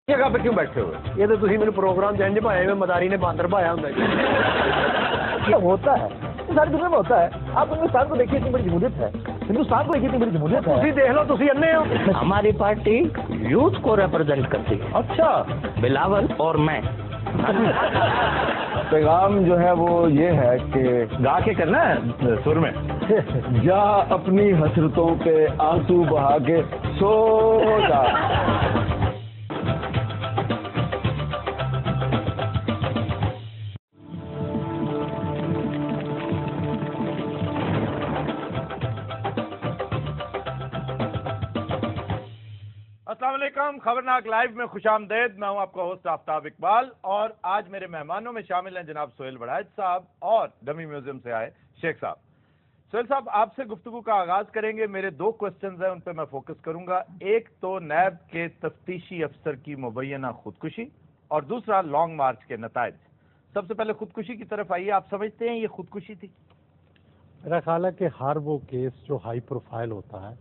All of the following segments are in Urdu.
جگہ پہ کیوں بیٹھے ہوئے؟ یہ تو تھی میرے پروگرام جن بھایا میں مداری نے باندر بھایا ہوں ہوتا ہے ساری دنیا میں ہوتا ہے. آپ ہندوستان کو دیکھیے اتنی بڑی جمہوریت ہے, ہندوستان کو دیکھیے اتنی بڑی جمہوریت ہے. تھی دیکھ لو تھی انے ہو. ہماری پارٹی یوتھ کو ریپرزینٹ کرتی ہے. اچھا بلاول اور میں. پیغام جو ہے وہ یہ ہے کہ گا کے کرنا ہے سر میں. جا اپنی حسرتوں پہ آنسو بہا کے سو جا. السلام علیکم. خبرناک لائیو میں خوش آمدید. میں ہوں آپ کا ہوسٹ آفتاب اقبال, اور آج میرے مہمانوں میں شامل ہیں جناب سہیل بڑھائچ صاحب اور ڈمی میوزیم سے آئے شیخ صاحب. سہیل صاحب, آپ سے گفتگو کا آغاز کریں گے. میرے دو کوسچنز ہیں, ان پہ میں فوکس کروں گا. ایک تو نیب کے تفتیشی افسر کی مبینہ خودکشی, اور دوسرا لانگ مارچ کے نتائج. سب سے پہلے خودکشی کی طرف آئیے. آپ سمجھتے ہیں یہ خودکشی تھی؟ میرا خیال ہے کہ ہر وہ کیس جو ہائی پروفائل ہوتا ہے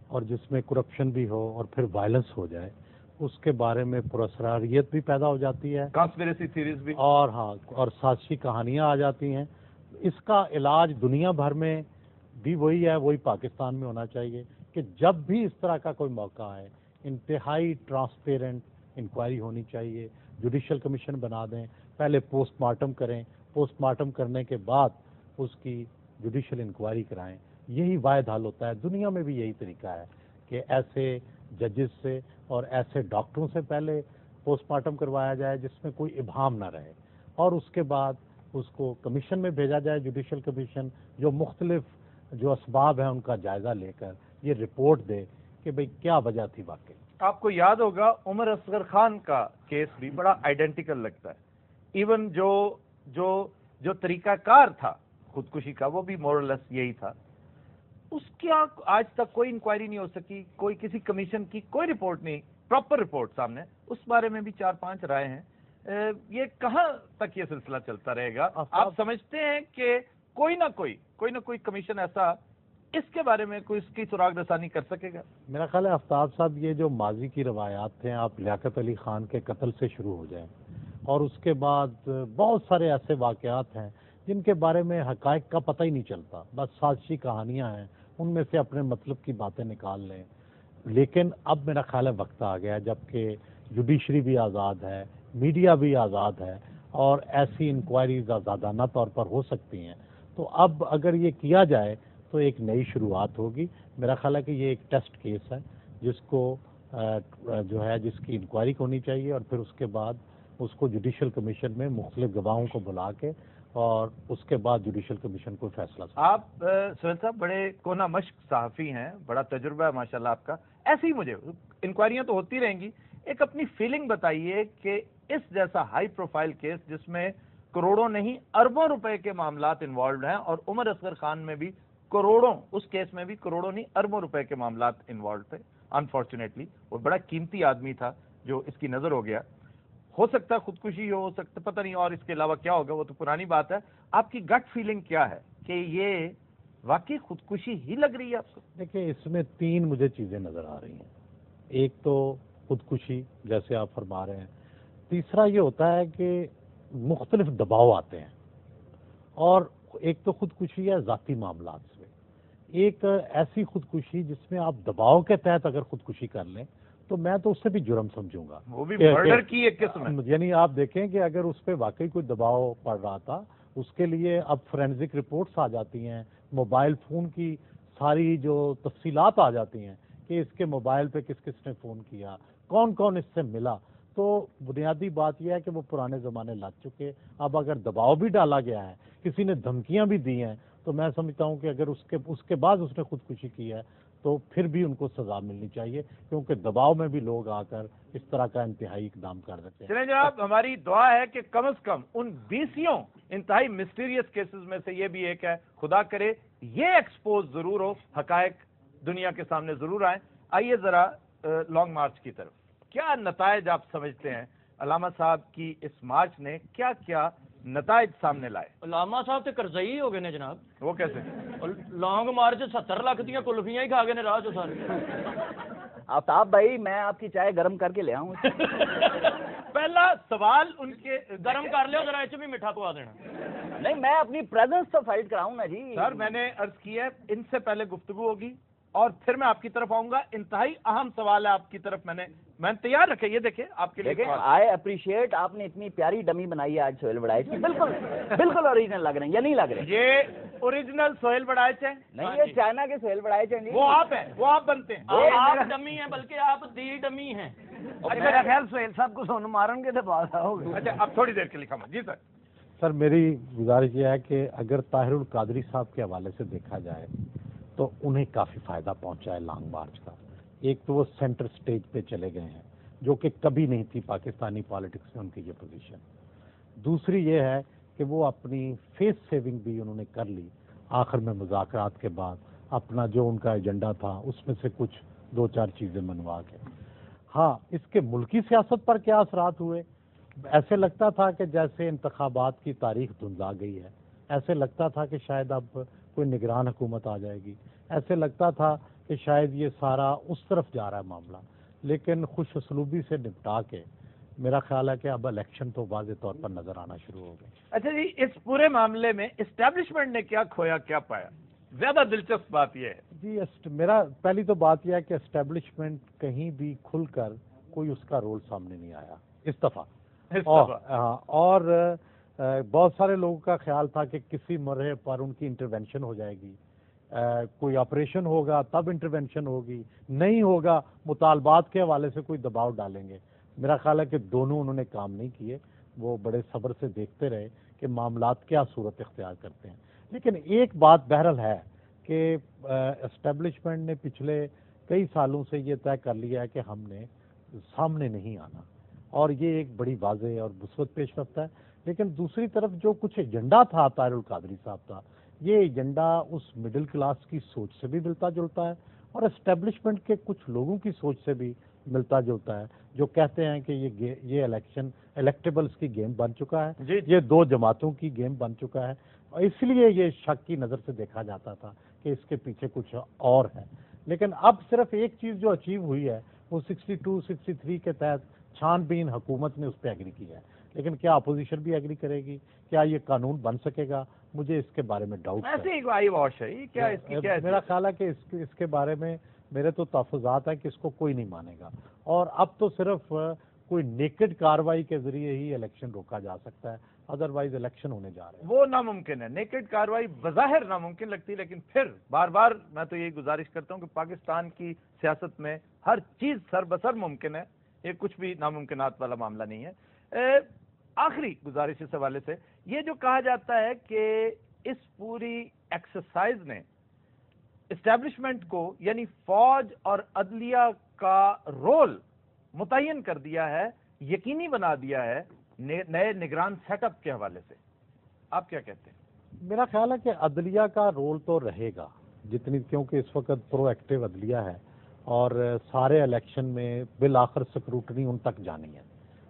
اور جس میں کرپشن بھی ہو اور پھر وائلنس ہو جائے, اس کے بارے میں پراسراریت بھی پیدا ہو جاتی ہے, کانسپیریسی تھیریز بھی, اور ہاں اور سازشی کہانیاں آ جاتی ہیں. اس کا علاج دنیا بھر میں بھی وہی ہے, وہی پاکستان میں ہونا چاہیے کہ جب بھی اس طرح کا کوئی موقع آئے انتہائی ٹرانسپیرنٹ انکوائری ہونی چاہیے. جوڈیشل کمیشن بنا دیں, پہلے پوسٹ مارٹم کریں, پوسٹ مارٹم کرنے کے بعد اس کی جوڈیشل انکوائری کرائیں. یہی واحد حل ہوتا ہے. دنیا میں بھی یہی طریقہ ہے کہ ایسے ججز سے اور ایسے ڈاکٹروں سے پہلے پوسٹ مارٹم کروایا جائے جس میں کوئی ابہام نہ رہے, اور اس کے بعد اس کو کمیشن میں بھیجا جائے, جوڈیشل کمیشن جو مختلف جو اسباب ہیں ان کا جائزہ لے کر یہ رپورٹ دے کہ بھئی کیا وجہ تھی واقعی. آپ کو یاد ہوگا عمر اصغر خان کا کیس بھی بڑا آئیڈینٹیکل لگتا ہے. ایون جو طریقہ کار تھا خودکشی کا وہ بھی مورلیس یہی تھا. اس کی آج تک کوئی انکوائری نہیں ہو سکی, کوئی کسی کمیشن کی کوئی رپورٹ نہیں, پراپر رپورٹ سامنے. اس بارے میں بھی 4-5 رائے ہیں. یہ کہاں تک یہ سلسلہ چلتا رہے گا؟ آپ سمجھتے ہیں کہ کوئی نہ کوئی کمیشن ایسا اس کے بارے میں کوئی اس کی سراغ رسانی کر سکے گا؟ میرا خیال ہے آفتاب صاحب, یہ جو ماضی کی روایات ہیں, آپ لیاقت علی خان کے قتل سے شروع ہو جائیں, اور اس کے بعد بہت سارے ایسے واقعات ہیں جن کے بارے میں حقائق کا پتہ ہی نہیں چلتا, بس سازشی کہانیاں ہیں, ان میں سے اپنے مطلب کی باتیں نکال لیں. لیکن اب میرا خیال ہے وقت آ گیا جب کہ جوڈیشری بھی آزاد ہے, میڈیا بھی آزاد ہے, اور ایسی انکوائریز آزادانہ طور پر ہو سکتی ہیں. تو اب اگر یہ کیا جائے تو ایک نئی شروعات ہوگی. میرا خیال ہے کہ یہ ایک ٹیسٹ کیس ہے جس کو جو ہے جس کی انکوائری ہونی چاہیے, اور پھر اس کے بعد اس کو جوڈیشل کمیشن میں مختلف گواہوں کو بلا کے اور اس کے بعد جوڈیشل کمیشن کو فیصلہ. آپ سہیل صاحب بڑے کونا مشق صحافی ہیں, بڑا تجربہ ہے ماشاءاللہ آپ کا. ایسے ہی مجھے انکوائریاں تو ہوتی رہیں گی, ایک اپنی فیلنگ بتائیے کہ اس جیسا ہائی پروفائل کیس جس میں کروڑوں نہیں اربوں روپے کے معاملات انوالوڈ ہیں, اور عمر اصغر خان میں بھی کروڑوں, اس کیس میں بھی کروڑوں نہیں اربوں روپے کے معاملات انوالوڈ تھے. انفارچونیٹلی وہ بڑا قیمتی آدمی تھا جو اس کی نظر ہو گیا. ہو سکتا ہے خودکشی ہو سکتا, پتہ نہیں, اور اس کے علاوہ کیا ہوگا وہ تو پرانی بات ہے. آپ کی گٹ فیلنگ کیا ہے کہ یہ واقعی خودکشی ہی لگ رہی ہے آپ کو؟ دیکھیں, اس میں 3 مجھے چیزیں نظر آ رہی ہیں. ایک تو خودکشی جیسے آپ فرما رہے ہیں, تیسرا یہ ہوتا ہے کہ مختلف دباؤ آتے ہیں, اور ایک تو خودکشی ہے ذاتی معاملات سے, ایک ایسی خودکشی جس میں آپ دباؤ کے تحت اگر خودکشی کر لیں تو میں تو اس سے بھی جرم سمجھوں گا, وہ بھی مرڈر کی ایک قسم ہے. یعنی آپ دیکھیں کہ اگر اس پہ واقعی کوئی دباؤ پڑ رہا تھا, اس کے لیے اب فورینزک رپورٹس آ جاتی ہیں, موبائل فون کی ساری جو تفصیلات آ جاتی ہیں کہ اس کے موبائل پہ کس کس نے فون کیا, کون کون اس سے ملا. تو بنیادی بات یہ ہے کہ وہ پرانے زمانے لگ چکے. اب اگر دباؤ بھی ڈالا گیا ہے, کسی نے دھمکیاں بھی دی ہیں, تو میں سمجھتا ہوں کہ اگر اس کے بعد اس نے خودکشی کی ہے تو پھر بھی ان کو سزا ملنی چاہیے, کیونکہ دباؤ میں بھی لوگ آ کر اس طرح کا انتہائی اقدام کر دیتے ہیں. چلیں جناب, ہماری دعا ہے کہ کم از کم ان 20 انتہائی مسٹیریس کیسز میں سے یہ بھی ایک ہے, خدا کرے یہ ایکسپوز ضرور ہو, حقائق دنیا کے سامنے ضرور آئیں. آئیے ذرا لانگ مارچ کی طرف. کیا نتائج آپ سمجھتے ہیں علامہ صاحب کی اس مارچ نے کیا کیا نتائج سامنے لائے؟ علامہ صاحب تے کرزئی ہو گئے نے جناب. وہ کیسے؟ لانگ مارچ 70 لاکھ دیا کلفیاں ہی کھا گئے نے راہ چ سارے. آفتاب بھائی میں آپ کی چائے گرم کر کے لے آؤں. پہلا سوال ان کے گرم کر لو ذرا بھی میٹھا پوا دینا. نہیں میں اپنی پریزنس تو فائٹ کراؤں نا جی. سر میں نے عرض کی ہے ان سے پہلے گفتگو ہوگی اور پھر میں آپ کی طرف آؤں گا. انتہائی اہم سوال ہے آپ کی طرف. میں نے تیار رکھے, یہ دیکھیں آپ کے لیے. دیکھیں آئی اپریشیٹ, آپ نے اتنی پیاری ڈمی بنائی ہے آج سہیل وڑائچ کی. بالکل اوریجنل لگ رہے ہیں یا نہیں لگ رہے؟ یہ اوریجنل سہیل وڑائچ ہے نہیں, یہ چائنا کے سہیل وڑائچ ہیں. وہ آپ ہیں, وہ آپ بنتے ہیں. آپ ڈمی ہیں, بلکہ آپ دی ڈمی ہیں. میرا خیال سہیل صاحب کو سون مارن کے تو بات ہوگی. اچھا اب تھوڑی دیر کے لکھا میں. جی سر. سر میری گزارش یہ ہے کہ اگر طاہر القادری صاحب کے حوالے سے دیکھا جائے تو انہیں کافی فائدہ پہنچا ہے لانگ مارچ کا. ایک تو وہ سینٹر سٹیج پہ چلے گئے ہیں جو کہ کبھی نہیں تھی پاکستانی پالیٹکس میں ان کی یہ پوزیشن. دوسری یہ ہے کہ وہ اپنی فیس سیونگ بھی انہوں نے کر لی آخر میں مذاکرات کے بعد. اپنا جو ان کا ایجنڈا تھا اس میں سے کچھ 2-4 چیزیں منوا کے. ہاں اس کے ملکی سیاست پر کیا اثرات ہوئے؟ ایسے لگتا تھا کہ جیسے انتخابات کی تاریخ دھندلا گئی ہے. ایسے لگتا تھا کہ شاید اب کوئی نگران حکومت آ جائے گی. ایسے لگتا تھا کہ شاید یہ سارا اس طرف جا رہا ہے معاملہ. لیکن خوش اسلوبی سے نپٹا کے میرا خیال ہے کہ اب الیکشن تو واضح طور پر نظر آنا شروع ہو گئے. اچھا جی, اس پورے معاملے میں اسٹیبلشمنٹ نے کیا کھویا کیا پایا؟ زیادہ دلچسپ بات یہ ہے. جی میرا پہلی تو بات یہ ہے کہ اسٹیبلشمنٹ کہیں بھی کھل کر کوئی اس کا رول سامنے نہیں آیا اس دفعہ. اور بہت سارے لوگوں کا خیال تھا کہ کسی مرحلے پر ان کی انٹرونشن ہو جائے گی, کوئی آپریشن ہوگا تب انٹرونشن ہوگی, نہیں ہوگا مطالبات کے حوالے سے کوئی دباؤ ڈالیں گے. میرا خیال ہے کہ دونوں انہوں نے کام نہیں کیے. وہ بڑے صبر سے دیکھتے رہے کہ معاملات کیا صورت اختیار کرتے ہیں. لیکن ایک بات بہرحال ہے کہ اسٹیبلشمنٹ نے پچھلے کئی سالوں سے یہ طے کر لیا ہے کہ ہم نے سامنے نہیں آنا, اور یہ ایک بڑی واضح اور مثبت پیش رفت ہے. لیکن دوسری طرف جو کچھ ایجنڈا تھا طاہر القادری صاحب کا, یہ ایجنڈا اس مڈل کلاس کی سوچ سے بھی ملتا جلتا ہے اور اسٹیبلشمنٹ کے کچھ لوگوں کی سوچ سے بھی ملتا جلتا ہے, جو کہتے ہیں کہ یہ الیکشن الیکٹیبلز کی گیم بن چکا ہے, یہ 2 جماعتوں کی گیم بن چکا ہے. اور اس لیے یہ شک کی نظر سے دیکھا جاتا تھا کہ اس کے پیچھے کچھ اور ہے. لیکن اب صرف ایک چیز جو اچیو ہوئی ہے وہ 62-63 کے تحت چھان بین حکومت نے اس پہ ایگری کی ہے. لیکن کیا اپوزیشن بھی ایگری کرے گی؟ کیا یہ قانون بن سکے گا؟ مجھے اس کے بارے میں ڈاؤٹ ہے. میرا خیال ہے کہ اس کے بارے میں میرے تو تحفظات ہیں کہ اس کو کوئی نہیں مانے گا, اور اب تو صرف کوئی نیکڈ کاروائی کے ذریعے ہی الیکشن روکا جا سکتا ہے, ادروائز الیکشن ہونے جا رہے ہیں. وہ ناممکن ہے. نیکڈ کاروائی بظاہر ناممکن لگتی ہے, لیکن پھر بار بار میں تو یہی گزارش کرتا ہوں کہ پاکستان کی سیاست میں ہر چیز سر بسر ممکن ہے, یہ کچھ بھی ناممکنات والا معاملہ نہیں ہے. آخری گزارش اس حوالے سے, یہ جو کہا جاتا ہے کہ اس پوری ایکسرسائز نے اسٹیبلشمنٹ کو یعنی فوج اور عدلیہ کا رول متعین کر دیا ہے, یقینی بنا دیا ہے نئے نگران سیٹ اپ کے حوالے سے, آپ کیا کہتے ہیں؟ میرا خیال ہے کہ عدلیہ کا رول تو رہے گا جتنی, کیونکہ اس وقت پرو ایکٹیو عدلیہ ہے اور سارے الیکشن میں بالآخر سکروٹنی ان تک جانی ہے.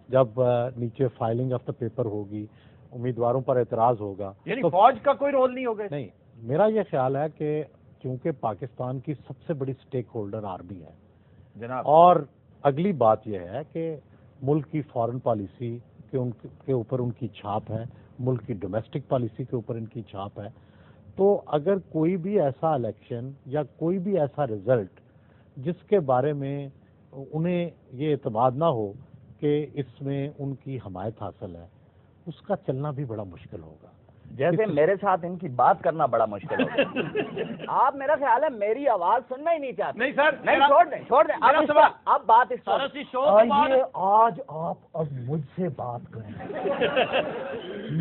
جب نیچے فائلنگ آف دا پیپر ہوگی, امیدواروں پر اعتراض ہوگا, یعنی تو فوج کا کوئی رول نہیں ہوگا؟ نہیں, میرا یہ خیال ہے کہ چونکہ پاکستان کی سب سے بڑی سٹیک ہولڈر آرمی ہے جناب, اور اگلی بات یہ ہے کہ ملک کی فارن پالیسی کے اوپر ان کی چھاپ ہے, ملک کی ڈومیسٹک پالیسی کے اوپر ان کی چھاپ ہے. تو اگر کوئی بھی ایسا الیکشن یا کوئی بھی ایسا رزلٹ جس کے بارے میں انہیں یہ اعتماد نہ ہو کہ اس میں ان کی حمایت حاصل ہے, اس کا چلنا بھی بڑا مشکل ہوگا. جیسے میرے ساتھ ان کی بات کرنا بڑا مشکل ہوگا. آپ میرا خیال ہے میری آواز سننا ہی نہیں چاہتے. نہیں سر, نہیں چھوڑ دیں اب بات اس آج آپ اب مجھ سے بات کریں.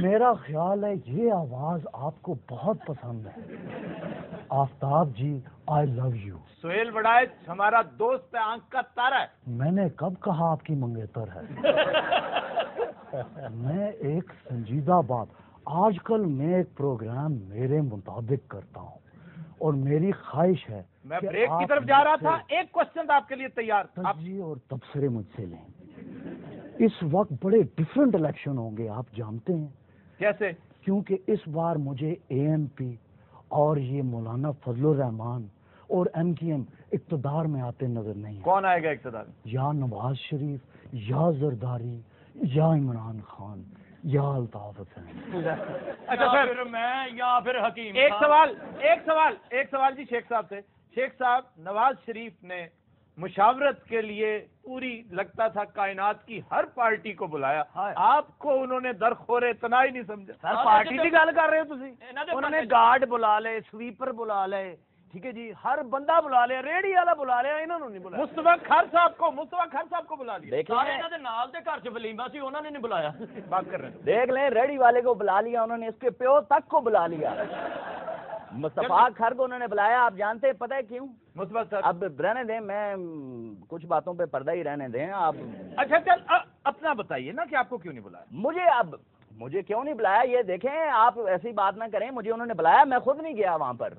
میرا خیال ہے یہ آواز آپ کو بہت پسند ہے. آفتاب جی, آئی لو یو. سہیل وڑائچ ہمارا دوست ہے, آنکھ کا تارا ہے. میں نے کب کہا آپ کی منگیتر ہے؟ میں ایک سنجیدہ بات, آج کل میں ایک پروگرام میرے مطابق کرتا ہوں اور میری خواہش ہے میں بریک کی طرف جا رہا تھا, ایک کوشچن آپ کے لیے تیار. جی, اور تبصرے مجھ سے لیں. اس وقت بڑے ڈیفرنٹ الیکشن ہوں گے, آپ جانتے ہیں کیسے؟ کیونکہ اس بار مجھے اے ایم پی اور یہ مولانا فضل الرحمان اور MKM اقتدار میں آتے نظر نہیں ہیں. کون آئے گا اقتدار میں؟ یا نواز شریف, یا زرداری, یا عمران خان, یا الطاف حسین. اچھا پھر میں یا پھر حکیم. ایک سوال جی شیخ صاحب سے. شیخ صاحب, نواز شریف نے مشاورت کے لیے پوری لگتا تھا کائنات کی ہر پارٹی کو بلایا, آپ کو انہوں نے درخورے اتنا ہی نہیں سمجھا. سر پارٹی کی گل کر رہے ہو تسی؟ انہوں نے گارڈ بلا لے, سویپر بلا لے, ٹھیک ہے جی, ہر بندہ بلا لیا, ریڑھی والا بلا لیا, انہوں نے نہیں بلایا. مصطفیٰ کھر صاحب کو بلا لیا. دیکھ سارے لیں انہوں نے نال دے گھر چ ولیمہ سی, انہوں نے نہیں بلایا. بات کر رہے ہیں. دیکھ لیں, ریڈی والے کو بلا لیا انہوں نے, اس کے پیو تک کو بلا لیا. مصطفیٰ کھر کو انہوں نے بلایا, آپ جانتے ہیں پتہ ہے کیوں؟ مصطفیٰ صاحب اب رہنے دیں, میں کچھ باتوں پہ پردہ ہی رہنے دیں آپ. اچھا چل اپنا بتائیے نا کہ آپ کو کیوں نہیں بلایا. مجھے کیوں نہیں بلایا یہ دیکھیں, آپ ایسی بات نہ کریں. مجھے انہوں نے بلایا, میں خود نہیں گیا وہاں پر,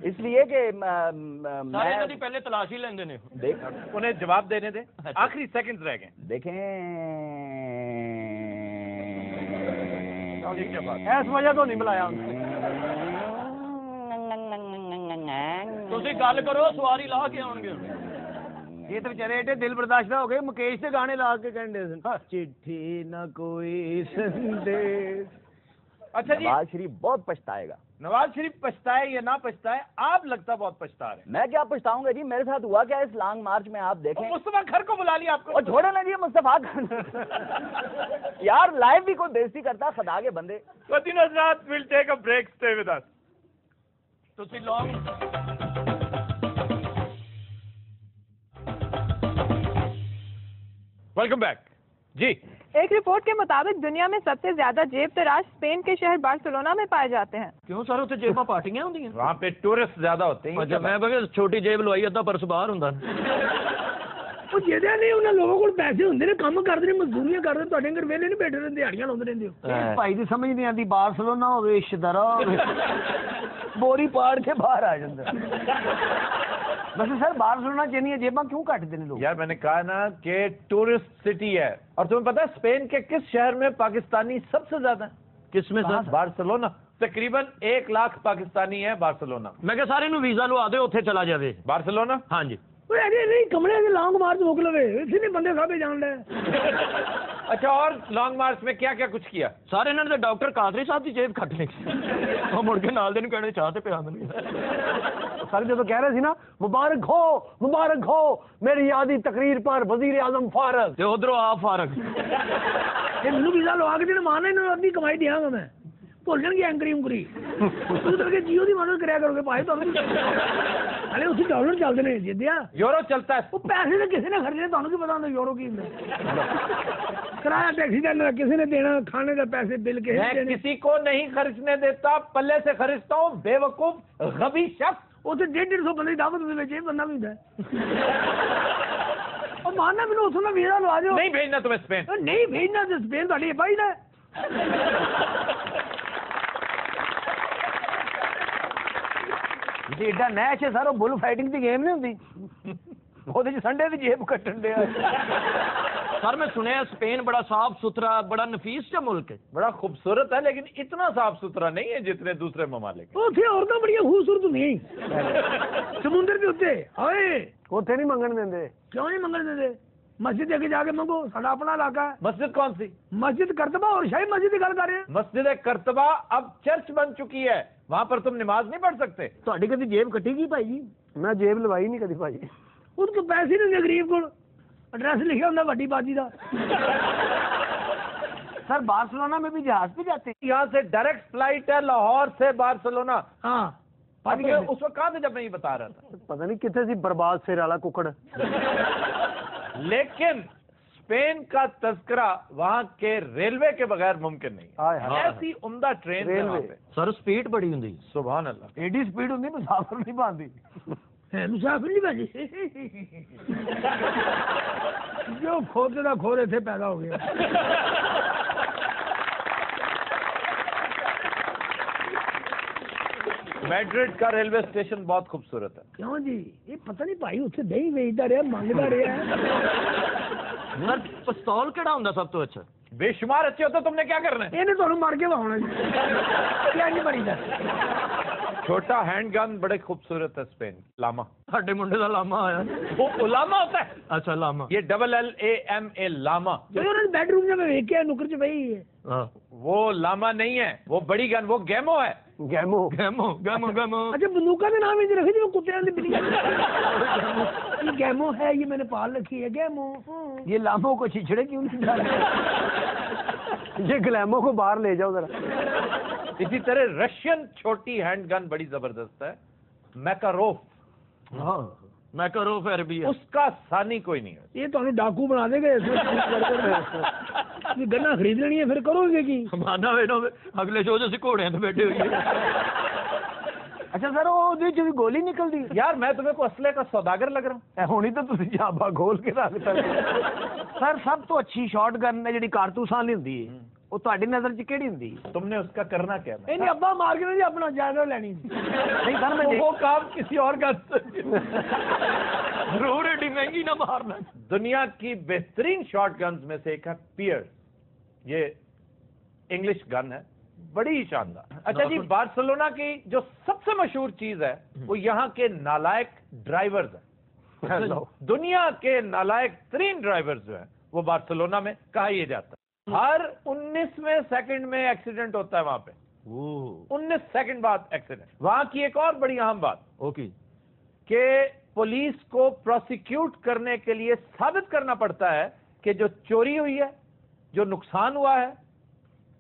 اس لیے کہ سارے پہلے تلاشی لیندے نے. انہیں جواب دینے دیں, آخری سیکنڈ رہ گئے. دیکھیں اس وجہ تو نہیں بلایا. تسی گل کرو, سواری لا کے آن گے. یہ تو بچارے ایڈے دل برداشتہ ہو گئے, مکیش سے گانے لا کے کہندے سن, چٹھی نہ کوئی سندیش. اچھا جی, نواز شریف بہت پچھتائے گا. نواز شریف پچھتائے یا نہ پچھتائے, آپ لگتا بہت پچھتا رہے ہیں. میں کیا پچھتاؤں گا جی, میرے ساتھ ہوا کیا اس لانگ مارچ میں, آپ دیکھیں. مصطفیٰ کھر کو بلا لیا آپ کو. اور چھوڑے نا جی مصطفیٰ یار, لائیو بھی کوئی بےزتی کرتا, خدا کے بندے. حضرات, we'll take a break, stay with us. تسی لانگ ویلکم بیک جی. ایک رپورٹ کے مطابق دنیا میں سب سے زیادہ جیب تراش اسپین کے شہر بارسلونا میں پائے جاتے ہیں. کیوں سر, اتنے جیباں پارٹیاں ہوندی ہیں؟ وہاں پہ ٹورسٹ زیادہ ہوتے ہیں. اچھا, میں بھائی چھوٹی جیب لوائی, ادھا پرس باہر ہوندا. وہ جہاں نہیں انہوں لوگوں کو پیسے ہوندے نے, کام کرتے ہیں, مزدوریاں کرتے, تواڈے گھر ویلے نہیں بیٹھے رہندے, دیہڑیاں لاندے رہندے ہو. بھائی دی سمجھ نہیں آتی, بارسلونا ہوے اشدرا بوری پاڑ کے باہر آ جاندا. ویسے سر بارسلونا چنی جیباں کیوں کٹتے ہیں لوگ؟ یار میں نے کہا نا کہ ٹورسٹ سٹی ہے, اور تمہیں پتا ہے اسپین کے کس شہر میں پاکستانی سب سے زیادہ ہیں؟ کس میں سر؟ بارسلونا. تقریباً 1 لاکھ پاکستانی ہے بارسلونا. میں کہ سارے نو ویزا لوا دے, اوتھے چلا جاوے. بارسلونا ہاں جی. نہیں کمرے کے لانگ مارچ موک لوے, اسی نے بندے سب جان لے. اچھا, اور لانگ مارچ میں کیا کیا کچھ کیا؟ سارے انہوں نے ڈاکٹر قادری صاحب کی جیب کٹ لی, وہ مڑ کے نال دے نوں کہنے چاہ تے پیا دیں. سر جب کہہ رہے سی نا, مبارک ہو میری یادی تقریر پر وزیر اعظم فارغ, تے ادھروں آپ فارغ. یہ مینوں ویزا لوا کے مارنا, انہوں نے اپنی کمائی دیا گا, میں بھول جان گے اینکری انکری. کر کے جیو کی مدد کریا کرو گے بھائی, تو ہلے اسی ڈالر چلتے ہیں جی دیا, یورو چلتا ہے. وہ پیسے تو کسی نے خرچنے, تمہیں کی پتا ہوتا یورو کی کرایہ ٹیکسی دینا کسی نے دینا, کھانے کا پیسے بل کے میں کسی کو نہیں خرچنے دیتا, پلے سے خرچتا ہوں, بے وقوف غبی شخص. وہ تو 150 بندے دعوت میں بندہ بھی ہوتا ہے. اور ماننا بھی اس میں ویزا لوا دو. نہیں بھیجنا تمہیں اسپین, نہیں بھیجنا تو اسپین تھوڑی بھائی ہے. ایڈا نیش ہے سر, وہ بل فائٹنگ کی گیم نہیں ہوتی, وہ سنڈے کی جیب کٹن دیا. سر میں سنیا اسپین بڑا صاف ستھرا, بڑا نفیس کا ملک ہے, بڑا خوبصورت ہے, لیکن اتنا صاف ستھرا نہیں ہے جتنے دوسرے ممالک. اتنے عورتیں بڑی خوبصورت نہیں, سمندر کے اتنے اتنے نہیں منگن دیں. کیوں نہیں منگن دیں؟ مسجد کے جا کے منگو, ساڈا اپنا علاقہ ہے. مسجد کون سی؟ مسجد کرتبہ اور شاہی مسجد کی گل کر رہے ہیں. مسجد کرتبہ اب چرچ بن چکی ہے, وہاں پر تم نماز نہیں پڑھ سکتے. تھوڑی کدی جیب کٹی گئی بھائی جی؟ میں جیب لوائی نہیں کدی بھائی, ان کو پیسے نہیں غریب کو, ایڈریس لکھا ہوتا وڈی بازی کا. سر بارسلونا میں بھی جہاز پہ جاتے ہیں, یہاں سے ڈائریکٹ فلائٹ ہے لاہور سے بارسلونا. ہاں اس وقت کہاں سے جب میں یہ بتا رہا تھا, پتہ نہیں کتنے سی برباد سیر والا ککڑ. لیکن اسپین کا تذکرہ وہاں کے ریلوے کے بغیر ممکن نہیں. ایسی عمدہ ٹرین ہے وہاں پہ. سر سپیڈ بڑی ہوں. سبحان اللہ, ایڈی سپیڈ ہوتی مسافر نہیں باندھی. مسافر نہیں باندھی, جو کھوتے نہ کھورے تھے پیدا ہو گیا. میڈرڈ کا ریلوے اسٹیشن بہت خوبصورت ہے. کیوں جی؟ یہ پتہ نہیں بھائی اتنے دہی ویچتا رہا, مانگتا رہا. سر پستول کہڑا ہوں سب تو اچھا؟ بے شمار اچھے ہوتے, تم نے کیا کرنا ہے؟ یہ تمہیں مار کے ہونا جی, کیا نہیں بڑی چھوٹا ہینڈ گن بڑے خوبصورت ہے اسپین. لاما. ساڈے منڈے دا لاما آیا. وہ لاما ہوتا ہے. اچھا لاما. یہ LLAMA لاما. بیڈ روم میں ویکھیا نکر چ پئی ہے. ہاں وہ لاما نہیں ہے, وہ بڑی گن, وہ گیمو ہے. گیمو گیمو گیمو گیمو. اچھا بندوقوں کے نام ہی رکھے جو کتےاں دی بلی. یہ گیمو ہے, یہ میں نے پال رکھی ہے گیمو. یہ لاموں کو چھچڑے کیوں نہیں ڈالتے؟ یہ گلیموں کو باہر لے جاؤ ذرا. اسی طرح رشین چھوٹی ہینڈ گن بڑی زبردست ہے, میکاروف. ہاں میکاروف عربی ہے. اس کا ثانی کوئی نہیں ہے. یہ تو ڈاکو بنا دے گا. گنا خرید لینی ہے پھر کرو گے کی مانا اگلے شو سے گھوڑے تو بیٹھے ہوئے. اچھا سر وہ گولی نکل دی. یار میں تمہیں کو اسلحے کا سوداگر لگ رہا ہوں. ہونی تو تھی جابا کھول کے رکھتا. سر سب تو اچھی شارٹ گن ہے جی کارتوس والی ہوندی ہے, وہ تہاڈی نظر چ کیڑی ہوندی؟ تم نے اس کا کرنا کیا؟ نہیں ابا مار کے نہیں اپنا جائزہ لینی. نہیں سر میں وہ کام کسی اور کا. ضرور ایڈی مہنگی نہ مارنا. دنیا کی بہترین شارٹ گنز میں سے ایک ہے پیئرس. یہ انگلش گن ہے, بڑی ہی شاندار. اچھا جی, بارسلونا کی جو سب سے مشہور چیز ہے وہ یہاں کے نالائق ڈرائیورز ہیں. دنیا کے نالائق ترین ڈرائیورز جو ہیں وہ بارسلونا میں کہا یہ جاتا ہے. ہر 19ویں سیکنڈ میں ایکسیڈنٹ ہوتا ہے وہاں پہ. 19 سیکنڈ بعد ایکسیڈنٹ. وہاں کی ایک اور بڑی اہم بات اوکے کہ پولیس کو پروسیکیوٹ کرنے کے لیے ثابت کرنا پڑتا ہے کہ جو چوری ہوئی ہے, جو نقصان ہوا ہے,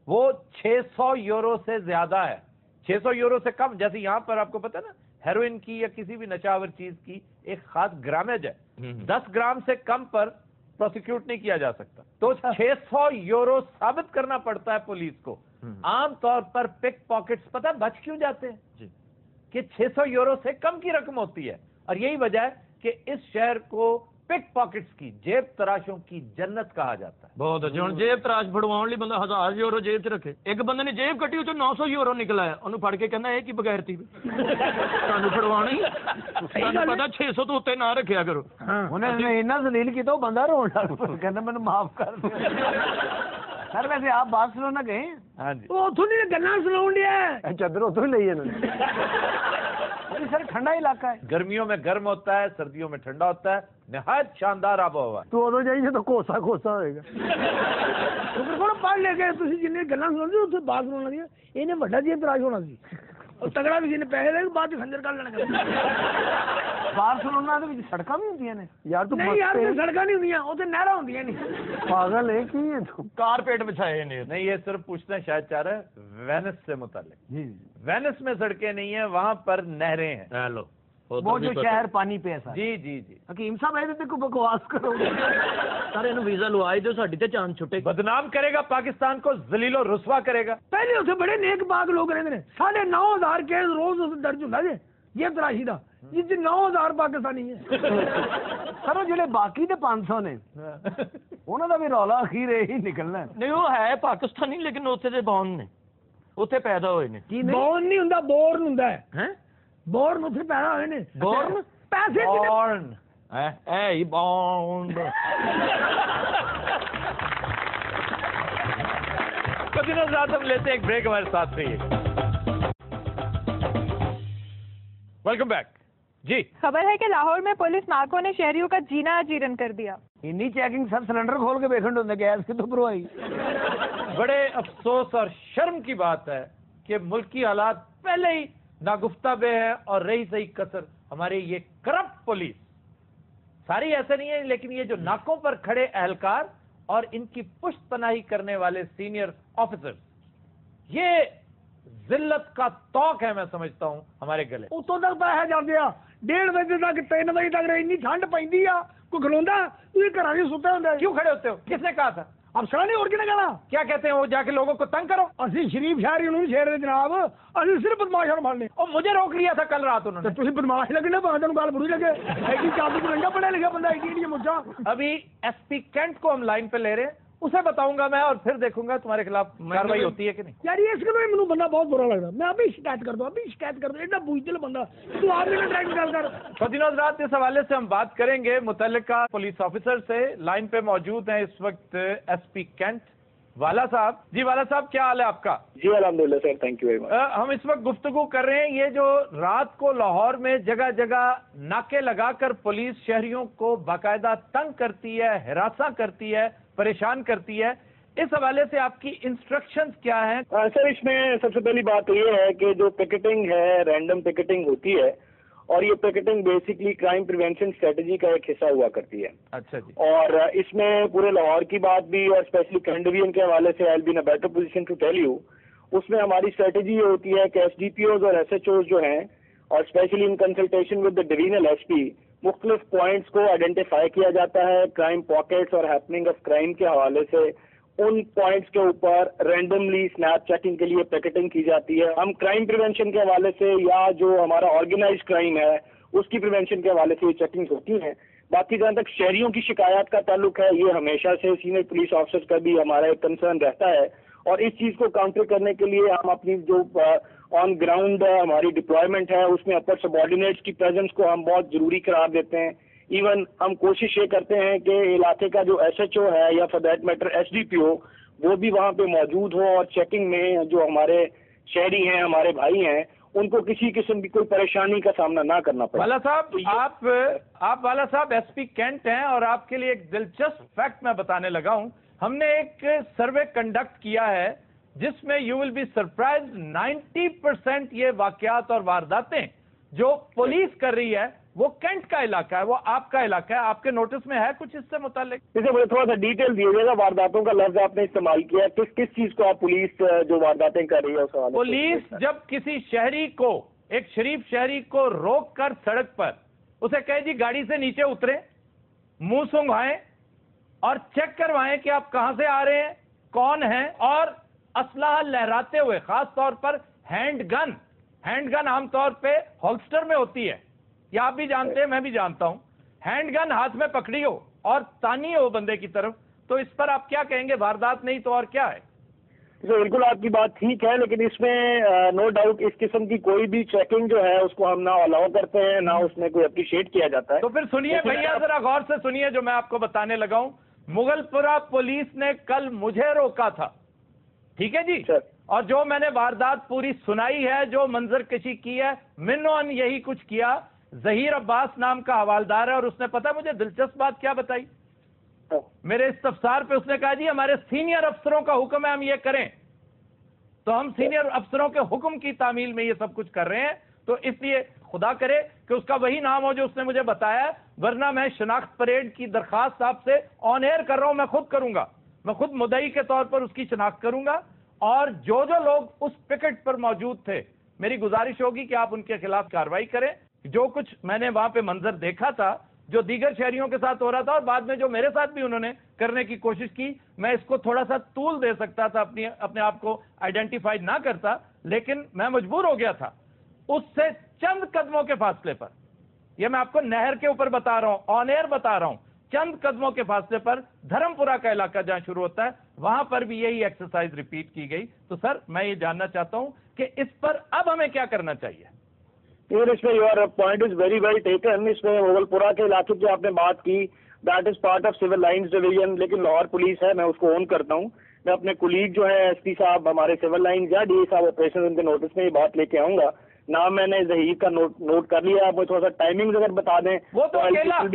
وہ 600 یورو سے زیادہ ہے. 600 یورو سے کم, جیسے یہاں پر آپ کو پتا نا ہیروئن کی یا کسی بھی نشاور چیز کی ایک خاص گرامیج ہے, 10 گرام سے کم پر پروسیکیوٹ نہیں کیا جا سکتا. تو 600 یورو ثابت کرنا پڑتا ہے پولیس کو. عام طور پر پک پاکٹس پتہ بچ کیوں جاتے ہیں کہ 600 یورو سے کم کی رقم ہوتی ہے, اور یہی وجہ ہے کہ اس شہر کو پک پاکٹس کی, جیب تراشوں کی جنت کہا جاتا ہے. بہت اچھا. ہوں جیب تراش فڑواؤ لی بندہ 1000 یورو جیب چ رکھے. ایک بندے نے جیب کٹی وہ 900 یورو نکلا ہے, انہوں پھڑ کے کہنا یہ کی بغیرتی سانو فڑوانا ہی سانو پتا 600 تو اتنے نہ رکھیا کرو. انہیں اتنا ذلیل کیا تو بندہ رون لگ کہنا مجھے معاف کر دو. سر ویسے آپ بارسلونا گئے؟ ہاں جی. وہ اتوں نہیں گنا سنا دیا چادر اتوں ہی لئی انہوں نے. سر ٹھنڈا علاقہ ہے, گرمیوں میں گرم ہوتا ہے, سردیوں میں ٹھنڈا ہوتا ہے, نہایت شاندار آب و ہوا ہے. تو ادو جائیے تو کوسا کوسا ہوئے گا. پڑھ لے کے تھی جن گلا سناؤ اتنے بات سنا دیا یہ وڈا جیب تراش ہونا سی, اور تگڑا بھی جن پیسے دے بعد خنجر کر لینا. بارسلونا دے وچ سڑکاں بھی ہوندیاں نے یار. تو نہیں یار سڑکاں نہیں ہوندیاں, اوتے نہراں ہوندیاں نہیں. پاگل ہے کی ہے تو کارپیٹ بچھائے نہیں. یہ صرف پوچھنا شاید چاہ رہا ہے وینس سے متعلق. جی وینس میں سڑکیں نہیں ہیں, وہاں پر نہریں ہیں. ہیلو وہ جو شہر پانی پہ ہے. جی جی جی. حکیم صاحب ایسے کو بکواس کرو سر, یہ ویزا لوائی جو ساڈی تے چاند چھٹے. بدنام کرے گا پاکستان کو, ذلیل و رسوا کرے گا. پہلے اتنے بڑے نیک پاک لوگ رہتے ہیں. 9,500 کیس روز درج ہوتا جی یہ تراشی کا, جس 9,000 پاکستانی ہے. سر وہ جڑے باقی تے 500 نے انہوں کا بھی رولا اخیر یہی نکلنا ہے. نہیں وہ ہے پاکستانی لیکن اتنے دے بون نے, اتنے پیدا ہوئے نے. بون نہیں ہوں, بورن ہوں. بورن اتنے پیدا ہوئے نے. بورن پیسے بورن اے بونڈ. کبھی نظر ہم لیتے ایک بریک, ہمارے ساتھ رہیے. Welcome back. جی خبر ہے کہ لاہور میں پولیس ناکوں نے شہریوں کا جینا اجیرن کر دیا. انی چیکنگ سر سلنڈر کھول کے بیٹھن ہوندے گیس کی تو پروائی. بڑے افسوس اور شرم کی بات ہے کہ ملکی حالات پہلے ہی ناگفتہ بے ہیں, اور رہی صحیح کسر ہمارے یہ کرپٹ پولیس. ساری ایسے نہیں ہے, لیکن یہ جو ناکوں پر کھڑے اہلکار اور ان کی پشت پناہی کرنے والے سینئر آفیسر, یہ ذلت کا توق ہے میں سمجھتا ہوں ہمارے گلے. اتوں تک پیسے جاتے ہیں 1:30 بجے تک 3 بجے تک اتنی ٹھنڈ پی کوئی کھلوا تھی گھر میں ستے ہوں. کیوں کھڑے ہوتے ہو؟ کس نے کہا تھا؟ اب سر نہیں اور کہنا کہنا کیا کہتے ہیں وہ جا کے لوگوں کو تنگ کرو. اسی شریف شہری انہوں نے چھیڑ دے جناب, اسی صرف بدماشا مارنے. اور مجھے روک لیا تھا کل رات انہوں نے. تھی بدماش لگنے تمہیں گل بری لگے. ایڈی چاندی کو رنگا پڑھا لکھا بندہ ایڈی مجھا. ابھی ایس پی کینٹ کو ہم لائن پہ لے رہے ہیں, اسے بتاؤں گا میں, اور پھر دیکھوں گا تمہارے خلاف کاروائی ہوتی ہے کہ نہیں. یار یہ اس کے مجھے بندہ بہت برا لگتا. میں ابھی شکایت کر دوں, ابھی شکایت کر دوں. ایڈا بوجھدل بندہ تو آپ نے ڈرائیو گل کر. فدین حضرات, اس حوالے سے ہم بات کریں گے متعلقہ پولیس آفیسر سے. لائن پہ موجود ہیں اس وقت ایس پی کینٹ. والا صاحب جی، والا صاحب کیا حال ہے آپ کا؟ جی الحمدللہ سر، تھینک یو ویری مچ. ہم اس وقت گفتگو کر رہے ہیں یہ جو رات کو لاہور میں جگہ جگہ ناکے لگا کر پولیس شہریوں کو باقاعدہ تنگ کرتی ہے، ہراساں کرتی ہے، پریشان کرتی ہے، اس حوالے سے آپ کی انسٹرکشنز کیا ہیں؟ سر اس میں سب سے پہلی بات تو یہ ہے کہ جو پکٹنگ ہے، رینڈم پکٹنگ ہوتی ہے، اور یہ پکٹنگ بیسکلی کرائم پریونشن اسٹریٹجی کا ایک حصہ ہوا کرتی ہے. اچھا جی. اور اس میں پورے لاہور کی بات بھی، اور اسپیشلی کرنٹ ڈویژن کے حوالے سے I will be in a better position to tell you. اس میں ہماری اسٹریٹجی یہ ہوتی ہے کہ ایس ڈی پی اوز اور ایس ایچ اوز جو ہیں، اور specially in consultation with the divisional SP, مختلف پوائنٹس کو آئیڈینٹیفائی کیا جاتا ہے کرائم پاکٹس اور ہیپننگ آف کرائم کے حوالے سے. ان پوائنٹس کے اوپر رینڈملی سنیپ چیکنگ کے لیے پیکٹنگ کی جاتی ہے. ہم کرائم پریونشن کے حوالے سے یا جو ہمارا آرگنائزڈ کرائم ہے اس کی پریونشن کے حوالے سے یہ چیکنگز ہوتی ہیں. باقی جہاں تک شہریوں کی شکایات کا تعلق ہے، یہ ہمیشہ سے سینئر پولیس آفیسر کا بھی ہمارا ایک کنسرن رہتا ہے، اور اس چیز کو کاؤنٹر کرنے کے لیے ہم اپنی جو آن گراؤنڈ ہماری ڈپلائمنٹ ہے اس میں اپر سب آرڈینیٹس کی پریزنس کو ہم بہت ضروری قرار دیتے ہیں. ایون ہم کوشش یہ کرتے ہیں کہ علاقے کا جو ایس ایچ او ہے یا for that matter SDPO, وہ بھی وہاں پہ موجود ہو، اور چیکنگ میں جو ہمارے شہری ہیں، ہمارے بھائی ہیں، ان کو کسی قسم کی کوئی پریشانی کا سامنا نہ کرنا پڑے. والا صاحب آپ والا صاحب ایس پی کینٹ ہیں، اور آپ کے لیے ایک دلچسپ فیکٹ میں بتانے لگا ہوں. ہم نے ایک سروے کنڈکٹ کیا ہے جس میں یو ول بی سرپرائز 90% یہ واقعات اور وارداتیں جو پولیس کر رہی ہے وہ کینٹ کا علاقہ ہے، وہ آپ کا علاقہ ہے. آپ کے نوٹس میں ہے کچھ اس سے متعلق؟ اسے مجھے تھوڑا سا ڈیٹیل دیجیے گا. وارداتوں کا لفظ آپ نے استعمال کیا، کس چیز کو آپ پولیس جو وارداتیں کر رہی ہے اس حوالے سے؟ پولیس جب کسی شہری کو، ایک شریف شہری کو روک کر سڑک پر اسے کہے جی گاڑی سے نیچے اتریں، منہ سنگھائیں اور چیک کروائیں کہ آپ کہاں سے آ رہے ہیں، کون ہیں، اور اسلحہ لہراتے ہوئے، خاص طور پر ہینڈ گن عام طور پہ ہولسٹر میں ہوتی ہے، یہ آپ بھی جانتے ہیں، میں بھی جانتا ہوں. ہینڈ گن ہاتھ میں پکڑی ہو اور تانی ہو بندے کی طرف، تو اس پر آپ کیا کہیں گے؟ واردات نہیں تو اور کیا ہے؟ بالکل آپ کی بات ٹھیک ہے، لیکن اس میں نو ڈاؤٹ اس قسم کی کوئی بھی چیکنگ جو ہے اس کو ہم نہ الاؤ کرتے ہیں، نہ اس میں کوئی اپریشیٹ کیا جاتا ہے. تو پھر سنیے بھیا، ذرا غور سے سنیے جو میں آپ کو بتانے لگا ہوں. مغل پورہ پولیس نے کل مجھے روکا تھا، ٹھیک ہے جی، اور جو میں نے واردات پوری سنائی ہے، جو منظر کشی کی ہے، منون یہی کچھ کیا. ظہیر عباس نام کا حوالدار ہے، اور اس نے پتہ مجھے دلچسپ بات کیا بتائی؟ میرے استفسار پہ اس نے کہا جی ہمارے سینئر افسروں کا حکم ہے ہم یہ کریں، تو ہم سینئر افسروں کے حکم کی تعمیل میں یہ سب کچھ کر رہے ہیں. تو اس لیے خدا کرے کہ اس کا وہی نام ہو جو اس نے مجھے بتایا، ورنہ میں شناخت پریڈ کی درخواست آپ سے آن ایئر کر رہا ہوں، میں خود کروں گا، میں خود مدعی کے طور پر اس کی شناخت کروں گا. اور جو لوگ اس پکٹ پر موجود تھے، میری گزارش ہوگی کہ آپ ان کے خلاف کارروائی کریں. جو کچھ میں نے وہاں پہ منظر دیکھا تھا، جو دیگر شہریوں کے ساتھ ہو رہا تھا، اور بعد میں جو میرے ساتھ بھی انہوں نے کرنے کی کوشش کی، میں اس کو تھوڑا سا طول دے سکتا تھا، اپنے آپ کو آئیڈینٹیفائی نہ کرتا، لیکن میں مجبور ہو گیا تھا. اس سے چند قدموں کے فاصلے پر، یہ میں آپ کو نہر کے اوپر بتا رہا ہوں، آن ایئر بتا رہا ہوں، چند قدموں کے فاصلے پر دھرم پورہ کا علاقہ جہاں شروع ہوتا ہے، وہاں پر بھی یہی ایکسرسائز ریپیٹ کی گئی. تو سر میں یہ جاننا چاہتا ہوں کہ اس پر اب ہمیں کیا کرنا چاہیے؟ اس میں your point is very well taken. اس میں مغل پورہ کے علاقے کی آپ نے بات کی، that is part of civil lines division, لیکن لاہور پولیس ہے، میں اس کو اون کرتا ہوں. میں اپنے کولیگ جو ہے ایس پی صاحب ہمارے سول لائنز یا ڈی اے صاحب آپریشن، ان کے نوٹس میں یہ بات لے کے آؤں گا. نام میں نے ظہیر کا نوٹ کر لیا. آپ مجھے تھوڑا سا ٹائمنگ اگر بتا دیں وہ تو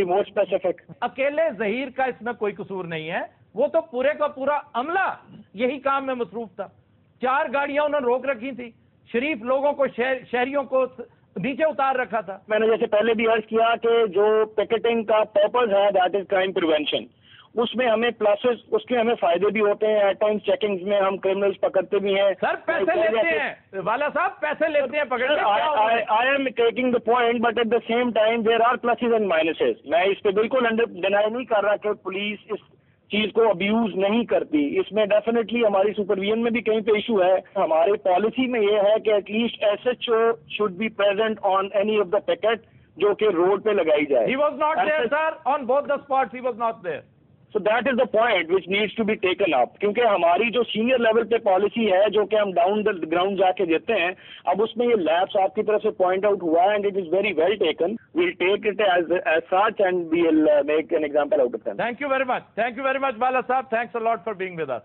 مور اسپیسیفک. اکیلے ظہیر کا اس میں کوئی قصور نہیں ہے، وہ تو پورے کا پورا عملہ یہی کام میں مصروف تھا. 4 گاڑیاں انہوں نے روک رکھی تھی، شریف لوگوں کو، شہریوں کو نیچے اتار رکھا تھا. میں نے جیسے پہلے بھی عرض کیا کہ جو پکٹنگ کا پرپز ہے دیٹ از کرائم پریونشن، اس میں ہمیں پلسز، اس کے ہمیں فائدے بھی ہوتے ہیں. ایٹ ٹائمز چیکنگز میں ہم کرمنلز پکڑتے بھی ہیں. سر پیسے لیتے ہیں والا صاحب، پیسے لیتے ہیں پکڑتے. I'm taking the point, but at the same time there are pluses and minuses. میں اس پہ بالکل ڈینائی نہیں کر رہا کہ پولیس اس چیز کو ابیوز نہیں کرتی. اس میں ڈیفینیٹلی ہماری سپرویژن میں بھی کہیں پہ ایشو ہے. ہماری پالیسی میں یہ ہے کہ at least S H O should be present on any of the packet جو کہ روڈ پہ لگائی جائے. He was not there, sir. On both the spots, he was not there. So that is the point which needs to be taken up. کیونکہ ہماری جو سینئر لیول پہ پالیسی ہے جو کہ ہم ڈاؤن دا گراؤنڈ جا کے دیتے ہیں، اب اس میں یہ لیبس آپ کی طرف سے پوائنٹ آؤٹ ہوا ہے، and it is very well taken. Well take it as such and we will make an example out of them. Thank you very much. Thank you very much, Bala Saab. Thanks a lot for being with us.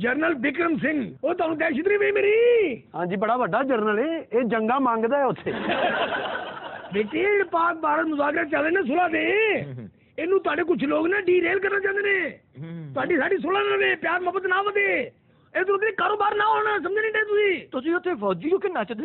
General Bikram Singh, ਉਹ ਤੁਹਾਨੂੰ ਦਹਿਸ਼ਤ ਨਹੀਂ ਪਈ ਮੇਰੀ? ਹਾਂਜੀ ਬੜਾ ਵੱਡਾ ਜਰਨਲ ਹੈ, ਇਹ ਜੰਗਾ ਮੰਗਦਾ ਹੈ ਉੱਥੇ। ਬੇਟੇ ਜਿਹੜੇ ਪਾਕ ਭਾਰਤ ਮੁਜ਼ਾਕਰੇ ਚੱਲੇ ਨੇ ਸੁਲ੍ਹਾ ਦੇ, ਇਹਨੂੰ ਤੁਹਾਡੇ ਕੁਝ ਲੋਕ ਨਾ ਡੀਰੇਲ ਕਰਨਾ ਚਾਹੁੰਦੇ ਨੇ। ਤੁਹਾਡੀ ਸਾਡੀ ਸੁਲ੍ਹਾ ਨਾ ਵੇ, ਪਿਆਰ ਮੁਹੱਬਤ ਨਾ ਵਧੇ, ਇਹ ਤੁਹਾਨੂੰ ਕਾਰੋਬਾਰ ਨਾ ਹੋਣਾ, ਸਮਝ ਨਹੀਂ ਡੇ ਤੁਸੀਂ? ਤੁਸੀਂ ਉੱਥੇ ਫੌਜੀ ਹੋ ਕਿ ਨੱਚਦੇ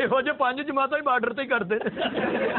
ਇਹੋ ਜਿਹੇ ਪੰਜ ਜਮਾਤਾਂ ਹੀ ਬਾਰਡਰ ਤੇ ਹੀ ਕਰਦੇ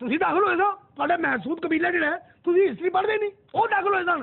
ਤੁਸੀਂ ਦਾਖਲ ਹੋਏ ਸੋ, ਤੁਹਾਡਾ ਮਹਿਸੂਦ ਕਬੀਲਾ ਜਿਹੜਾ ਹੈ, ਤੁਸੀਂ ਹਿਸਟਰੀ ਪੜ੍ਹਦੇ ਨਹੀਂ, ਉਹ ਦਾਖਲ ਹੋਏ ਸਨ।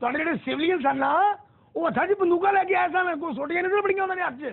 ਤੁਹਾਡੇ ਜਿਹੜੇ ਸਿਵਲੀਅਨ ਸਨ ਨਾ, ਉਹ ਹੱਥਾਂ 'ਚ ਬੰਦੂਕਾਂ ਲੈ ਕੇ ਆਏ ਸਨ, ਕੋਈ ਛੋਟੀਆਂ ਨਹੀਂ ਬੜੀਆਂ ਉਹਨਾਂ ਦੇ ਹੱਥ 'ਚ।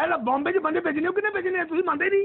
ਐਲਾ ਬੰਬੇ 'ਚ ਬੰਦੇ ਭੇਜਣੇ, ਕਿੰਨੇ ਭੇਜਣੇ, ਤੁਸੀਂ ਮੰਨਦੇ ਨਹੀਂ।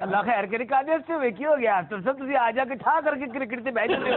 ਅੱਲਾ ਖੈਰ ਕਰੇ। ਕਾਹਦੇ ਵਾਸਤੇ ਹੋਵੇ, ਕੀ ਹੋ ਗਿਆ? ਸਾਹਿਬ ਤੁਸੀਂ ਆ ਜਾ ਕੇ ਠਾ ਕਰਕੇ ਕ੍ਰਿਕਟ ਤੇ ਬਹਿ ਜਾਂਦੇ ਹੋ,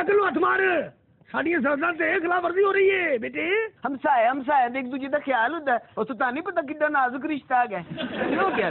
ਅਕਲ ਨੂੰ ਹੱਥ ਮਾਰ, ਸਾਡੀਆਂ ਸਰਹੱਦਾਂ ਤੇ ਖਿਲਾਫ ਵਰਜ਼ੀ ਹੋ ਰਹੀ ਹੈ ਬੇਟੇ। ਹਮਸਾਇਆ ਦੇ ਇੱਕ ਦੂਜੇ ਦਾ ਖਿਆਲ ਹੁੰਦਾ ਹੈ, ਉਹ ਤਾਂ ਨਹੀਂ ਪਤਾ ਕਿੱਡਾ ਨਾਜ਼ੁਕ ਰਿਸ਼ਤਾ ਆ ਗਿਆ। ਕੀ ਹੋ ਗਿਆ?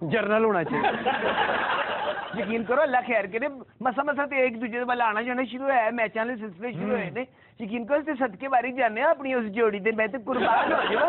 ਜਰਨਲ ਹੋਣਾ ਚਾਹੀਦਾ। ਯਕੀਨ ਕਰੋ, ਅੱਲਾ ਖੈਰ ਕਰੇ। ਮਸਾ ਤੇ ਇੱਕ ਦੂਜੇ ਦੇ ਵੱਲ ਆਣਾ ਜਾਣਾ ਸ਼ੁਰੂ ਹੋਇਆ, ਮੈਚਾਂ ਦੇ ਸਿਲਸਿਲੇ ਸ਼ੁਰੂ ਹੋਏ ਨੇ। ਯਕੀਨ ਕਰੋ, ਤੇ ਸਦਕੇ ਬਾਰੇ ਜਾਂਦੇ ਆ ਆਪਣੀ ਉਸ ਜੋੜੀ ਦੇ। ਮੈਂ ਤੇ ਕੁਰਬਾਨ ਹੋ ਜਾਵਾਂ।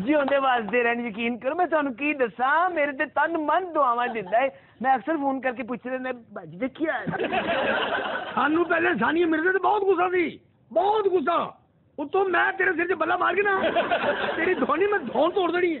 ਜਿਉਂਦੇ ਵਾਸਦੇ ਰਹਿਣ। ਯਕੀਨ ਕਰੋ, ਮੈਂ ਤੁਹਾਨੂੰ ਕੀ ਦੱਸਾਂ, ਮੇਰੇ ਤੇ ਤਨ ਮਨ ਦੁਆਵਾਂ ਦਿੰਦਾ ਹੈ। ਮੈਂ ਅਕਸਰ ਫੋਨ ਕਰਕੇ ਪੁੱਛਦੇ ਨੇ, ਭਾਜੀ ਦੇਖਿਆ ਸਾਨੂੰ ਪਹਿਲੇ ਸਾਨੀਆ ਮਿਰਜ਼ਾ ਤੇ ਬਹੁਤ ਗੁੱਸਾ ਸੀ, ਬਹੁਤ ਗੁੱਸਾ। ਉਤੋਂ ਮੈਂ ਤੇਰੇ ਸਿਰ 'ਚ ਬੱਲਾ ਮਾਰ ਕੇ ਨਾ, ਤੇਰੀ ਧੋਨੀ ਮੈਂ ਧੌਣ ਤੋੜ ਦੇਣੀ ਹੈ।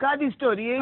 ਕਾਦੀ ਸਟੋਰੀ ਹੈ?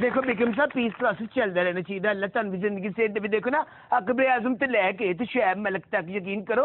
ਦੇਖੋ ਬਿਕਰਮ ਸਾਹਿਬ, ਪੀਸ ਪ੍ਰੋਸੈਸ ਚੱਲਦਾ ਰਹਿਣਾ ਚਾਹੀਦਾ। ਅੱਲਾ ਤੁਹਾਨੂੰ ਵੀ ਜ਼ਿੰਦਗੀ ਸੇ ਦੇਵੇ। ਦੇਖੋ ਨਾ, ਅਕਬਰ ਆਜ਼ਮ ਤੇ ਲੈ ਕੇ ਤੇ ਸ਼ੁਐਬ ਮਲਕ ਤੱਕ, ਯਕੀਨ ਕਰੋ,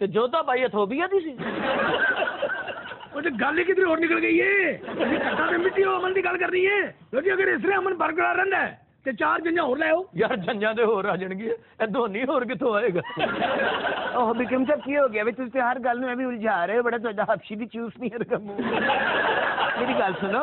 ਤੇ ਜੋਧਾ ਬਾਈ ਅਥੋਬੀਆ ਦੀ ਸੀ। ਉਹ ਤੇ ਗੱਲ ਹੀ ਕਿਧਰ ਹੋਰ ਨਿਕਲ ਗਈ ਏ। ਅਸੀਂ ਕੱਟਾਂ ਤੇ ਮਿੱਟੀ ਹੋ ਅਮਨ ਦੀ ਗੱਲ ਕਰਨੀ ਏ। ਕਿਉਂਕਿ ਅਗਰ ਇਸ ਤਰ੍ਹਾਂ ਅਮਨ ਬਰਕਰਾਰ ਰਹਿੰਦਾ ਹੈ ਤੇ ਚਾਰ ਜੰਜਾਂ ਹੋਰ ਲੈ ਆਓ। ਯਾਰ ਜੰਜਾਂ ਦੇ ਹੋਰ ਆ ਜਾਣਗੇ, ਇਹ ਧੋਨੀ ਹੋਰ ਕਿੱਥੋਂ ਆਏਗਾ? ਉਹ ਬਿਕਰਮ ਸਾਹਿਬ ਕੀ ਹੋ ਗਿਆ ਵੀ ਤੁਸੀਂ ਹਰ ਗੱਲ ਨੂੰ ਐਵੇਂ ਉਲਝਾ ਰਹੇ ਹੋ? ਬੜਾ ਤੁਹਾਡਾ ਹਫਸ਼ੀ ਦੀ ਚੂਸ ਨਹੀਂ ਹਰ ਕੰਮ। ਮੇਰੀ ਗੱਲ ਸੁਣੋ,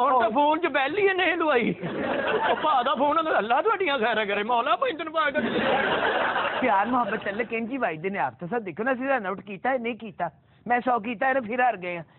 ਹੁਣ ਤਾਂ ਫੋਨ 'ਚ ਬੈਲ ਹੀ ਨਹੀਂ ਲਵਾਈ। ਉਹ ਭਾ ਦਾ ਫੋਨ ਆਉਂਦਾ, ਅੱਲਾ ਤੁਹਾਡੀਆਂ ਖੈਰਾਂ ਕਰੇ, ਮੌਲਾ ਭਾਈ ਤੈਨੂੰ ਪਾ ਕੇ। ਪਿਆਰ ਮੁਹੱਬਤ ਅੱਲਾ ਕਹਿੰਦੀ ਵਾਇਦੇ ਨੇ। ਆਪ ਤਾਂ ਸਭ ਦੇਖੋ ਨਾ, ਅਸੀਂ ਰਨ ਆਊਟ ਕੀਤਾ ਹੈ, ਨਹੀਂ ਕੀਤਾ, ਮੈਂ 100 ਕੀਤਾ ਹੈ, ਫਿਰ ਹਾਰ ਗਏ ਆ।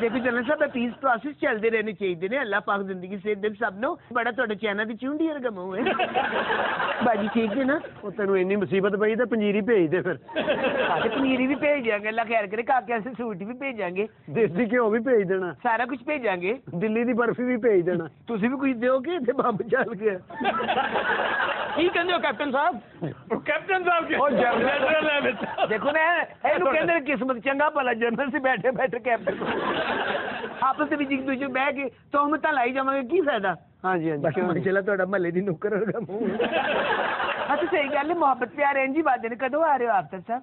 ਦੇਖੋ ਜਨਰਲ ਸਾਹਿਬ ਪੀਸ ਪ੍ਰੋਸੈਸ ਚੱਲਦੇ ਰਹਿਣੇ ਚਾਹੀਦੇ ਨੇ ਅੱਲਾਹ ਪਾਕ ਜ਼ਿੰਦਗੀ ਸੇ ਦਿਨ ਸਭ ਨੂੰ ਬੜਾ ਤੁਹਾਡੇ ਚੈਨਾ ਦੀ ਚੁੰਡੀ ਵਰਗਾ ਮੂੰਹ ਹੈ ਬਾਜੀ ਠੀਕ ਹੈ ਨਾ ਉਹ ਤੈਨੂੰ ਇੰਨੀ ਮੁਸੀਬਤ ਪਈ ਤੇ ਪੰਜੀਰੀ ਭੇਜ ਦੇ ਫਿਰ ਕਾਕੇ ਪਨੀਰੀ ਵੀ ਭੇਜ ਦਿਆਂਗੇ ਅੱਲਾ ਖੈਰ ਕਰੇ ਕਾਕੇ ਅਸੀਂ ਸੂਟ ਵੀ ਭੇਜਾਂਗੇ ਦੇਸੀ ਘਿਓ ਵੀ ਭੇਜ ਦੇਣਾ ਸਾਰਾ ਕੁਝ ਭੇਜਾਂਗੇ ਦਿੱਲੀ ਦੀ ਬਰਫੀ ਵੀ ਭੇਜ ਦੇਣਾ ਤੁਸੀਂ ਵੀ ਕੁਝ ਦਿਓਗੇ ਤੇ ਬੰਬ ਚੱਲ ਗਿਆ ਕੀ ਕਹਿੰਦੇ ਹੋ ਕੈਪਟਨ ਸਾਹਿਬ ਕੈਪਟਨ ਸਾਹਿਬ ਕੀ ਉਹ ਜਨਰਲ ਹੈ ਵਿੱਚ ਦੇਖੋ ਨਾ ਇਹਨੂੰ ਕਹਿੰਦੇ ਕਿਸਮਤ ਚੰਗਾ ਭਲਾ ਜਨਰਲ ਸੀ ਬੈਠੇ ਬੈਠੇ ਕੈਪਟਨ ਆਪਸ ਵਿੱਚ ਇੱਕ ਦੂਜੇ ਬਹਿ ਕੇ ਤੋਹਮਤਾਂ ਲਾਈ ਜਾਵਾਂਗੇ ਕੀ ਫਾਇਦਾ ਹਾਂਜੀ ਹਾਂਜੀ ਚਲਾ ਤੁਹਾਡਾ ਮਹੱਲੇ ਦੀ ਨੁੱਕਰ ਵਰਗਾ ਮੂੰਹ ਹਾਂ ਤਾਂ ਸਹੀ ਗੱਲ ਹੈ ਮੁਹੱਬਤ ਪਿਆਰ ਇੰਝ ਹੀ ਬਾਤ ਨੇ ਕਦੋਂ ਆ ਰਹੇ ਹੋ ਆਫਤਰ ਸਾਹਿਬ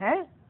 ਹੈ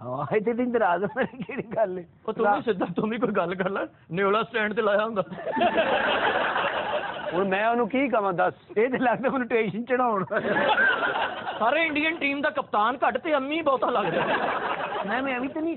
ਹਾਂ ਇੱਥੇ ਦਿਨ ਦਰਾਜ਼ ਮੇਰੀ ਕਿਹੜੀ ਗੱਲ ਹੈ ਉਹ ਤੂੰ ਵੀ ਸਿੱਧਾ ਤੂੰ ਵੀ ਕੋਈ ਗੱਲ ਕਰ ਲੈ ਨਿਓਲਾ ਸਟੈਂਡ ਤੇ ਲਾਇਆ ਹੁੰਦਾ ਹੁਣ ਮੈਂ ਉਹਨੂੰ ਕੀ ਕਵਾਂ ਦੱਸ ਇਹ ਤੇ ਲੱਗਦਾ ਮੈਨੂੰ ਟੈਨਸ਼ਨ ਚੜਾਉਣ ਸਾਰੇ ਇੰਡੀਅਨ ਟੀਮ ਦਾ ਕਪਤਾਨ ਘੱਟ ਤੇ ਅੰਮੀ ਬਹੁਤਾ ਲੱਗਦਾ ਮੈਂ ਐਵੇਂ ਤਾਂ ਨਹੀਂ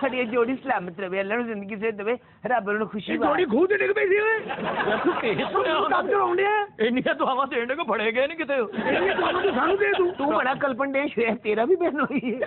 ਸਾਡੀ ਇਹ ਜੋੜੀ ਸਲਾਮਤ ਰਵੇ ਅੱਲਾ ਨੂੰ ਜ਼ਿੰਦਗੀ ਸੇ ਦੇਵੇ ਰੱਬ ਨੂੰ ਖੁਸ਼ੀ ਜੋੜੀ ਖੂਹ ਤੇ ਡਿੱਗ ਪਈ ਸੀ ਓਏ ਕੰਮ ਕਰਾਉਂਦੇ ਆ ਇੰਨੀਆਂ ਦੁਆਵਾਂ ਦੇਣ ਦੇ ਕੋ ਫੜੇ ਗਏ ਨਹੀਂ ਕਿਤੇ ਇੰਨੀਆਂ ਦੁਆਵਾਂ ਤੂੰ ਸਾਨੂੰ ਦੇ ਦੂੰ ਤੂੰ ਬੜਾ ਕਲਪਨਡੇਸ਼ ਹੋਇਆ ਤੇਰਾ ਵੀ ਬਹਿਨ ਹੋਈ ਹੈ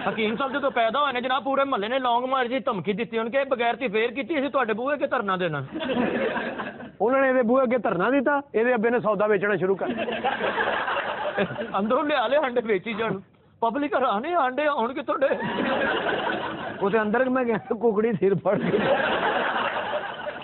ਹਕੀਮ ਸਾਹਿਬ ਜਦੋਂ ਪੈਦਾ ਹੋਏ ਨੇ ਜਨਾਬ ਪੂਰੇ ਮਹੱਲੇ ਨੇ ਲੌਂਗ ਮਾਰ ਜੀ ਧਮਕੀ ਦਿੱਤੀ ਉਹਨੇ ਕਿ ਬਗੈਰ ਤੇ ਫੇਰ ਕੀਤੀ ਅਸੀਂ ਤੁਹਾਡੇ ਬੂਹੇ ਅੱਗੇ ਧਰਨਾ ਦੇਣਾ ਉਹਨਾਂ ਨੇ ਇਹਦੇ ਬੂਹੇ ਅੱਗੇ ਧਰਨਾ ਦਿੱਤਾ ਇਹਦੇ ਅੱਬੇ ਨੇ ਸੌਦਾ ਵੇਚਣਾ ਸ਼ੁਰੂ ਕਰ ਅੰਦਰੋਂ ਲਿਆ ਲੈ ਆਂਡੇ ਵੇਚੀ ਜਾਣ ਪਬਲਿਕ ਹਰਾਨੇ ਆਂਡੇ ਆਉਣਗੇ ਤੁਹਾਡੇ ਉਹਦੇ ਅੰਦਰ ਮੈਂ ਗਿਆ ਕੁਕੜੀ ਸਿਰ ਫੜ ਕੇ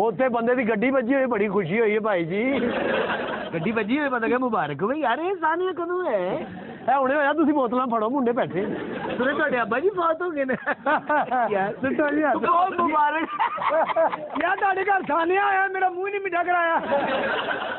ਉੱਥੇ ਬੰਦੇ ਦੀ ਗੱਡੀ ਵੱਜੀ ਹੋਈ ਬੜੀ ਖੁਸ਼ੀ ਹੋਈ ਹੈ ਭਾਈ ਜੀ ਗੱਡੀ ਵੱਜੀ ਹੋਈ ਪਤਾ ਕਿ ਮੁਬਾਰਕ ਹੋਵੇ ਯਾਰ ਇਹ ਸਾਨੀਆ ਕਦੋਂ ਹੈ ਇਹ ਹੁਣੇ ਹੋਇਆ ਤੁਸੀਂ ਬੋਤਲਾਂ ਫੜੋ ਮੁੰਡੇ ਬੈਠੇ ਸੁਣੇ ਤੁਹਾਡੇ ਅੱਬਾ ਜੀ ਫੌਤ ਹੋ ਗਏ ਨੇ ਯਾਰ ਸਿੱਟੋ ਜੀ ਹੱਥ। ਬਹੁਤ ਮੁਬਾਰਕ ਯਾਰ ਤੁਹਾਡੇ ਘਰ ਸਾਨਿਆ ਆਇਆ ਮੇਰਾ ਮੂੰਹ ਹੀ ਨਹੀਂ ਮਿੱਠਾ ਕਰਾਇਆ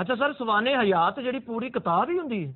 ਅੱਛਾ ਸਰ ਸਵਾਨੇ ਹਯਾਤ ਜਿਹੜੀ ਪੂਰੀ ਕਿਤਾਬ ਹੀ ਹੁੰਦੀ ਹੈ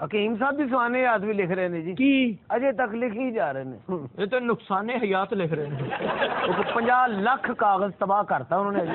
ਹਕੀਮ ਸਾਹਿਬ ਵੀ ਸਵਾਨੇ ਯਾਦ ਵੀ ਲਿਖ ਰਹੇ ਨੇ ਜੀ ਕੀ ਅਜੇ ਤੱਕ ਲਿਖੀ ਜਾ ਰਹੇ ਨੇ ਇਹ ਤਾਂ ਨੁਕਸਾਨੇ ਹਯਾਤ ਲਿਖ ਰਹੇ ਨੇ ਉਹ 50 ਲੱਖ ਕਾਗਜ਼ ਤਬਾਹ ਕਰਤਾ ਉਹਨਾਂ ਨੇ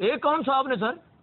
ਇਹ ਕੌਣ ਸਾਹਿਬ ਨੇ ਸਰ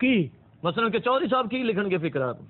ਕੀ ਮਸਲਨ ਕਿ ਚੌਧਰੀ ਸਾਹਿਬ ਕੀ ਲਿਖਣਗੇ ਫਿਕਰਾ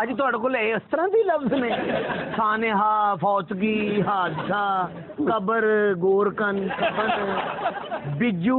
ਅੱਜ ਤੁਹਾਡੇ ਕੋਲ ਇਸ ਤਰ੍ਹਾਂ ਦੇ ਲਫ਼ਜ਼ ਨੇ ਸਾਨੇਹਾ ਫੌਤਗੀ ਹਾਦਸਾ ਕਬਰ ਗੋਰਕਨ ਕਫਨ ਬਿੱਜੂ